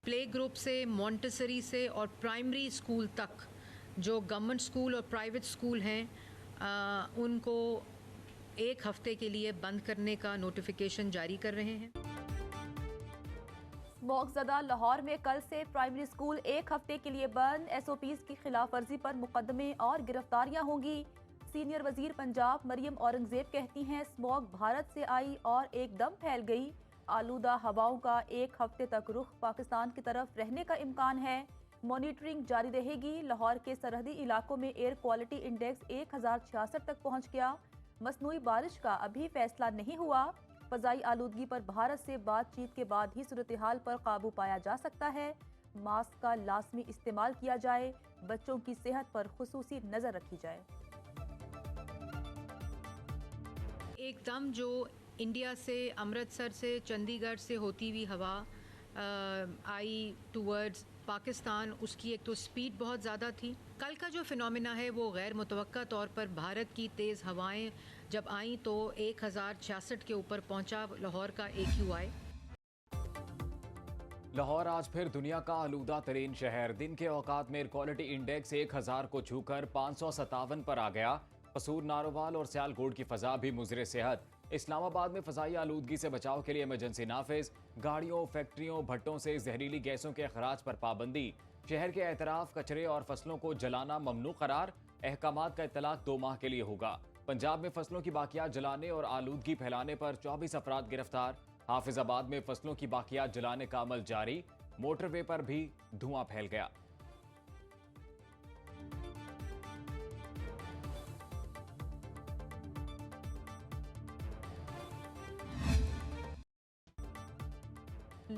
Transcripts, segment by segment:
Play group से, Montessori से और प्राइमरी स्कूल तक जो गवर्नमेंट स्कूल और प्राइवेट स्कूल हैं उनको एक हफ्ते के लिए बंद करने का नोटिफिकेशन जारी कर रहे हैं। स्मोकज़दा लाहौर में कल से प्राइमरी स्कूल एक हफ्ते के लिए बंद। SOPs की खिलाफ वर्जी पर मुकदमे और गिरफ्तारियां होंगी। सीनियर वजीर पंजाब मरियम औरंगजेब कहती हैं स्मोक भारत से आई और एकदम फैल गई। आलूदा हवाओं का एक हफ्ते तक रुख पाकिस्तान की तरफ रहने का इम्कान है। मॉनिटरिंग जारी रहेगी। लाहौर के सरहदी इलाकों में एयर क्वालिटी इंडेक्स 1066 तक पहुंच गया। मसनूई बारिश का अभी फैसला नहीं हुआ। फ़ज़ाई आलूदगी पर भारत से बातचीत के बाद ही सूरत हाल पर काबू पाया जा सकता है। मास्क का लाजमी इस्तेमाल किया जाए। बच्चों की सेहत पर खुसूसी नज़र रखी जाए। एकदम जो इंडिया से, अमृतसर से, चंडीगढ़ से होती हुई हवा आई टूवर्ड्स पाकिस्तान, उसकी एक तो स्पीड बहुत ज़्यादा थी। कल का जो फिनोमिना है वो गैर मुतवक्का तौर पर भारत की तेज़ हवाएं जब आईं तो 1066 के ऊपर पहुंचा लाहौर का AQI। लाहौर आज फिर दुनिया का आलूदा तरीन शहर। दिन के औकात में एयर क्वालिटी इंडेक्स 1000 को छूकर 557 पर आ गया। कसूर, नारोवाल और सियालकोट की फजा भी मुज़रे सेहत। इस्लामाबाद में फ़ज़ाई आलूदगी से बचाव के लिए इमरजेंसी नाफिज। गाड़ियों, फैक्ट्रियों, भट्टों से जहरीली गैसों के अखराज पर पाबंदी। शहर के एतराफ, कचरे और फसलों को जलाना ममनू करार। अहकामात का इतलाक 2 माह के लिए होगा। पंजाब में फसलों की बाकियात जलाने और आलूदगी फैलाने पर 24 अफराद गिरफ्तार। हाफिजाबाद में फसलों की बाकियात जलाने का अमल जारी। मोटरवे पर भी धुआं फैल गया।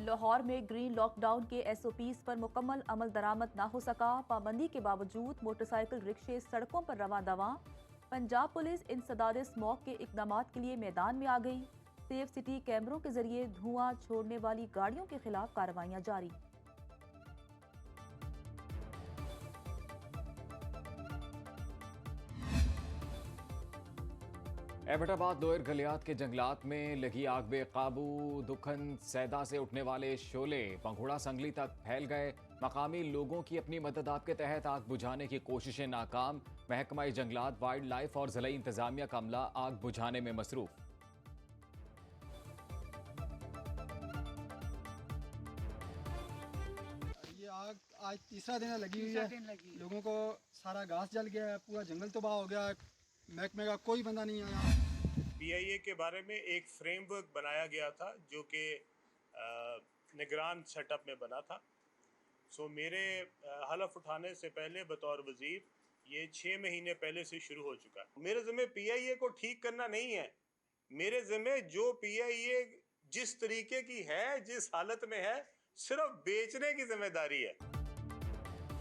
लाहौर में ग्रीन लॉकडाउन के SOPs पर मुकम्मल अमल दरामद ना हो सका। पाबंदी के बावजूद मोटरसाइकिल रिक्शे सड़कों पर रवां दवां। पंजाब पुलिस इंसदाद स्मॉग के इकदामात के लिए मैदान में आ गई। सेफ सिटी कैमरों के जरिए धुआं छोड़ने वाली गाड़ियों के खिलाफ कार्रवाइयां जारी। एबटाबाद लोअर गलियात के जंगलात में लगी आग बेकाबू। दुखन सैदा से उठने वाले शोले पंघुड़ा संगली तक फैल गए। मकामी लोगों की अपनी मदद आपके तहत आग बुझाने की कोशिशें नाकाम। महकमा जंगलात, वाइल्ड लाइफ और ज़िला इंतजामिया का अमला आग बुझाने में मसरूफ। ये आग आज तीसरा दिन लगी हुई है। लोगों को सारा घास जल गया है, पूरा जंगल तबाह हो गया है। महकमे का कोई बंदा नहीं आया। PIA के बारे में एक फ्रेमवर्क बनाया गया था जो कि निगरान सेटअप में बना था। सो मेरे हलफ उठाने से पहले बतौर वजीर ये 6 महीने पहले से शुरू हो चुका है। मेरे ज़िम्मे PIA को ठीक करना नहीं है। मेरे ज़िम्मे जो PIA जिस तरीके की है, जिस हालत में है, सिर्फ बेचने की जिम्मेदारी है।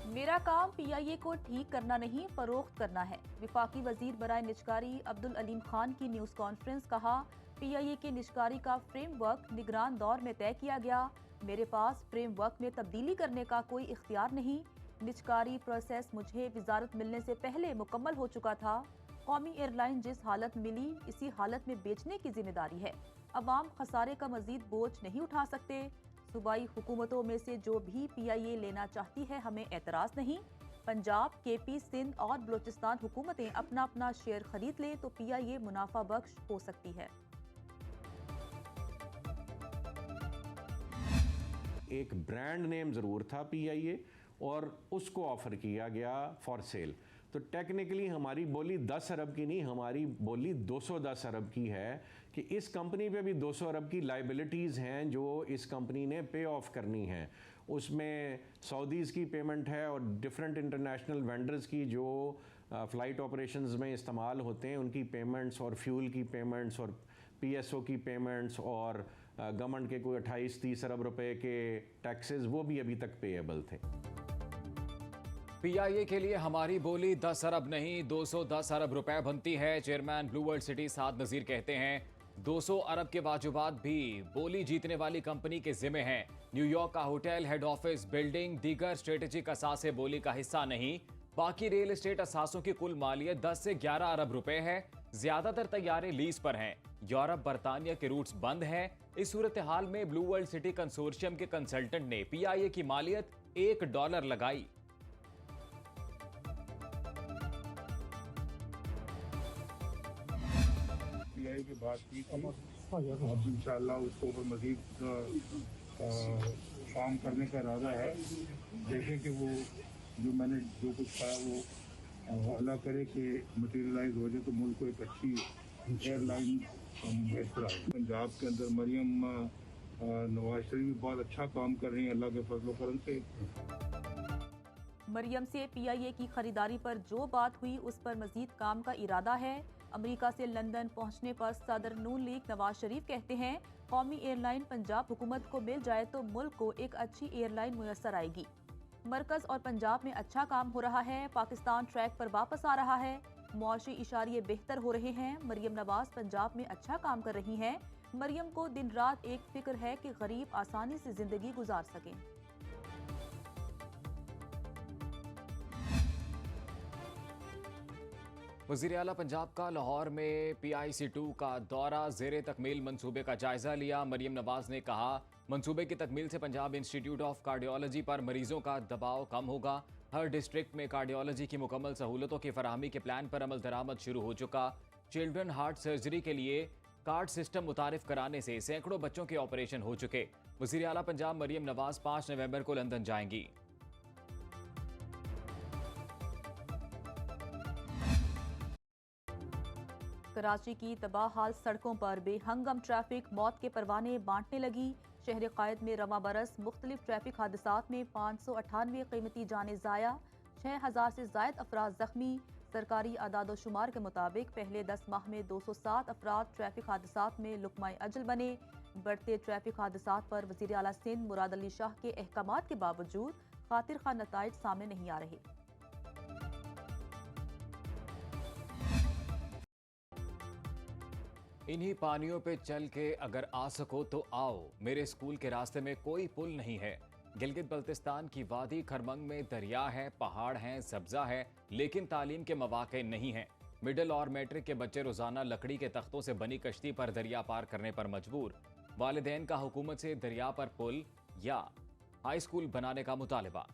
मेरा काम PIA को ठीक करना नहीं, फरोख्त करना है। विफाकी वजीर बराए निजकारी अब्दुल अलीम खान की न्यूज़ कॉन्फ्रेंस। कहा PIA के निजकारी का फ्रेमवर्क निगरान दौर में तय किया गया। मेरे पास फ्रेमवर्क में तब्दीली करने का कोई इख्तियार नहीं। निजकारी प्रोसेस मुझे वजारत मिलने से पहले मुकम्मल हो चुका था। कौमी एयरलाइन जिस हालत मिली इसी हालत में बेचने की जिम्मेदारी है। अवाम खसारे का मजीद बोझ नहीं उठा सकते। सूबाई हुकूमतों में से जो भी PIA लेना चाहती है हमें एतराज़ नहीं। पंजाब, KP, सिंध और बलूचिस्तान हुकूमतें अपना अपना शेयर खरीद लें तो PIA मुनाफा बख्श हो सकती है। एक ब्रांड नेम ज़रूर था PIA और उसको ऑफ़र किया गया फॉर सेल। तो टेक्निकली हमारी बोली 10 अरब की नहीं, हमारी बोली 210 अरब की है कि इस कंपनी पे भी 200 अरब की लाइबिलिटीज़ हैं जो इस कंपनी ने पे ऑफ करनी हैं। उसमें सऊदीज़ की पेमेंट है और डिफरेंट इंटरनेशनल वेंडर्स की जो फ़्लाइट ऑपरेशंस में इस्तेमाल होते हैं उनकी पेमेंट्स और फ्यूल की पेमेंट्स और PSO की पेमेंट्स और गवर्नमेंट के कोई 28-30 अरब रुपए के टैक्सेस वो भी अभी तक पेएबल थे। PIA के लिए हमारी बोली 10 अरब नहीं 210 अरब रुपए बनती है। चेयरमैन ब्लू वर्ल्ड सिटी साद नज़ीर कहते हैं 200 अरब के बाजुबात भी बोली जीतने वाली कंपनी के जिम्मे हैं। न्यूयॉर्क का होटल, हेड ऑफिस, बिल्डिंग, दीगर स्ट्रेटेजिक असासे बोली का हिस्सा नहीं। बाकी रियल एस्टेट असासों की कुल मालियत 10 से 11 अरब रुपए है। ज्यादातर तैयारे लीज पर हैं। यूरोप बरतानिया के रूट्स बंद हैं। इस सूरत हाल में ब्लू वर्ल्ड सिटी कंसोर्शियम के कंसल्टेंट ने PIA की मालियत $1 लगाई। PIA की बात की थी, अब इंशाल्लाह उसको ऊपर मजीद काम करने का इरादा है। देखें कि वो जो मैंने जो कुछ कहा वो अल्लाह करे कि मटीरियलाइज हो जाए तो मुल्क को एक अच्छी एयरलाइन बेहतर आए। पंजाब के अंदर मरियम नवाज शरीफ भी बहुत अच्छा काम कर रही हैं अल्लाह के फजल करम से। मरियम से PIA की खरीदारी पर जो बात हुई उस पर मजीद काम का इरादा है। अमेरिका से लंदन पहुंचने पर सदर नून लीग नवाज शरीफ कहते हैं, कौमी एयरलाइन पंजाब हुकूमत को मिल जाए तो मुल्क को एक अच्छी एयरलाइन मुयस्सर आएगी। मरकज और पंजाब में अच्छा काम हो रहा है, पाकिस्तान ट्रैक पर वापस आ रहा है, मुआशी इशारे बेहतर हो रहे हैं। मरियम नवाज पंजाब में अच्छा काम कर रही हैं। मरियम को दिन रात एक फिक्र है कि गरीब आसानी से जिंदगी गुजार सकें। वज़ीर आला पंजाब का लाहौर में PIC2 का दौरा, ज़ेरे तकमील मंसूबे का जायजा लिया। मरियम नवाज ने कहा, मंसूबे की तकमील से पंजाब इंस्टीट्यूट ऑफ कार्डियोलॉजी पर मरीजों का दबाव कम होगा। हर डिस्ट्रिक्ट में कार्डियोलॉजी की मुकम्मल सहूलतों की फराहमी के प्लान पर अमल दरामद शुरू हो चुका। चिल्ड्रन हार्ट सर्जरी के लिए कार्ड सिस्टम मुतारिफ कराने से सैकड़ों बच्चों के ऑपरेशन हो चुके। वज़ीर आला पंजाब मरियम नवाज 5 नवंबर को लंदन जाएंगी। कराची की तबाह हाल सड़कों पर बेहंगम ट्रैफिक मौत के परवाने बांटने लगी। शहर कायद में रवा बरस मुख्तलिफ ट्रैफिक हादसात में 598 कीमती जाने ज़ाया, 6000 से जायद अफराद जख्मी। सरकारी अदाद-ओ-शुमार के मुताबिक पहले 10 माह में 207 अफराद ट्रैफिक हादसात में लुकमाए अजल बने। बढ़ते ट्रैफिक हादसात पर वज़ीर आला सिंध मुराद अली शाह के अहकामात के बावजूद खातिर खा नताइज सामने नहीं आ रहे। इन्हीं पानियों पे चल के अगर आ सको तो आओ, मेरे स्कूल के रास्ते में कोई पुल नहीं है। गिलगित बल्तिस्तान की वादी खरमंग में दरिया है, पहाड़ हैं, सब्जा है, लेकिन तालीम के मौके नहीं हैं। मिडिल और मैट्रिक के बच्चे रोजाना लकड़ी के तख्तों से बनी कश्ती पर दरिया पार करने पर मजबूर। वालिदैन का हुकूमत से दरिया पर पुल या हाई स्कूल बनाने का मुतालबा।